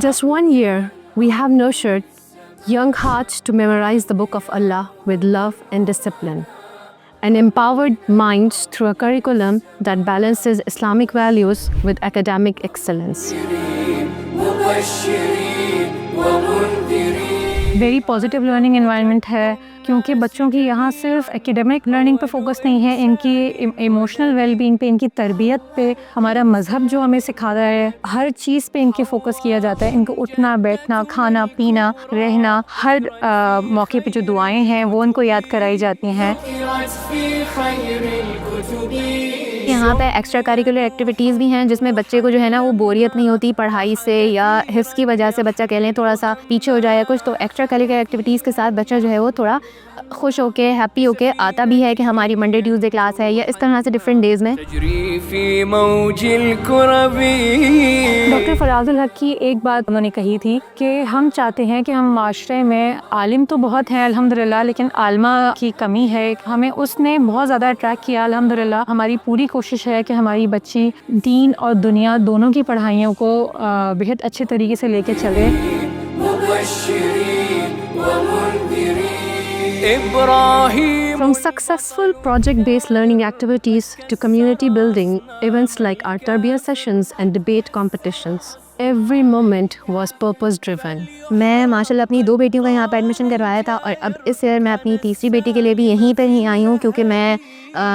In just 1 year, we have nurtured young hearts to memorize the Book of Allah with love and discipline, and empowered minds through a curriculum that balances Islamic values with academic excellence. Very positive learning environment है, क्योंकि बच्चों की यहाँ सिर्फ academic learning पे focus नहीं है, इनकी इमोशनल वेलबींग पे, इनकी तरबियत पे, हमारा मज़हब जो हमें सिखा रहा है, हर चीज़ पे इनके फोकस किया जाता है। इनको उठना बैठना, खाना पीना, रहना, हर मौके पे जो दुआएं हैं वो उनको याद कराई जाती हैं। यहाँ पे एक्स्ट्रा करिकुलर एक्टिविटीज़ भी हैं जिसमें बच्चे को जो है ना वो बोरियत नहीं होती पढ़ाई से, या हिफ्ज़ की वजह से बच्चा कह लें थोड़ा सा पीछे हो जाए या कुछ, तो एक्स्ट्रा करिकुलर एक्टिविटीज़ के साथ बच्चा जो है वो थोड़ा खुश होके हैप्पी होके आता भी है कि हमारी मंडे ट्यूसडे क्लास है, या इस तरह से डिफरेंट डेज़ में। डॉक्टर फराजुल हक की एक बात उन्होंने कही थी कि हम चाहते हैं कि हम माशरे में आलिम तो बहुत हैं अल्हम्दुलिल्लाह, लेकिन आलमा की कमी है। हमें उसने बहुत ज़्यादा अट्रैक्ट किया अल्हम्दुलिल्लाह। हमारी पूरी कोशिश है कि हमारी बच्ची दीन और दुनिया दोनों की पढ़ाइयों को बेहद अच्छे तरीके से लेके चले। From successful project-based learning activities to community building events like our Tarbiyah sessions and debate competitions, every moment was purpose-driven. मैं माशाल्लाह अपनी 2 बेटियों का यहाँ पर एडमिशन करवाया था, और अब इस ईयर मैं अपनी तीसरी बेटी के लिए भी यहीं पर ही आई हूँ, क्योंकि मैं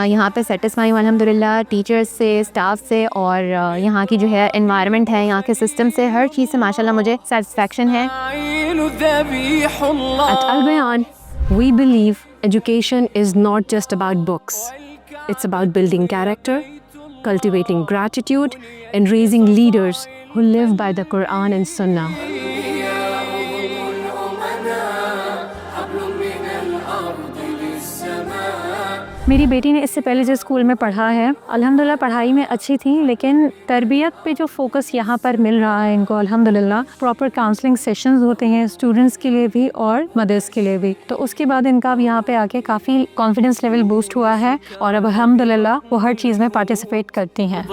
यहाँ पे सेटिस्फाई हूँ अल्हम्दुलिल्लाह टीचर्स से, स्टाफ से, और यहाँ की जो है एनवायरनमेंट है, यहाँ के सिस्टम से, हर चीज़ से माशाल्लाह मुझे सेटिस्फेक्शन है। At Al Bayan, we believe education is not just about books. It's about building character, cultivating gratitude, and raising leaders who live by the Quran and Sunnah. मेरी बेटी ने इससे पहले जिस स्कूल में पढ़ा है अल्हम्दुलिल्लाह पढ़ाई में अच्छी थी, लेकिन तरबियत पे जो फोकस यहाँ पर मिल रहा है इनको अल्हम्दुलिल्लाह, प्रॉपर काउंसलिंग सेशंस होते हैं स्टूडेंट्स के लिए भी और मदर्स के लिए भी, तो उसके बाद इनका अब यहाँ पे आके काफ़ी कॉन्फिडेंस लेवल बूस्ट हुआ है, और अब अल्हम्दुलिल्लाह वो हर चीज़ में पार्टिसिपेट करती हैं।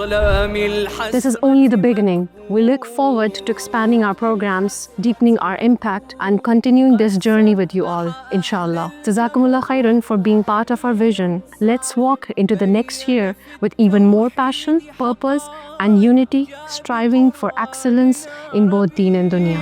This is only the beginning. We look forward to expanding our programs, deepening our impact, and continuing this journey with you all, inshallah. Jazakumullah khairan for being part of our vision. Let's walk into the next year with even more passion, purpose, and unity, striving for excellence in both deen and dunya.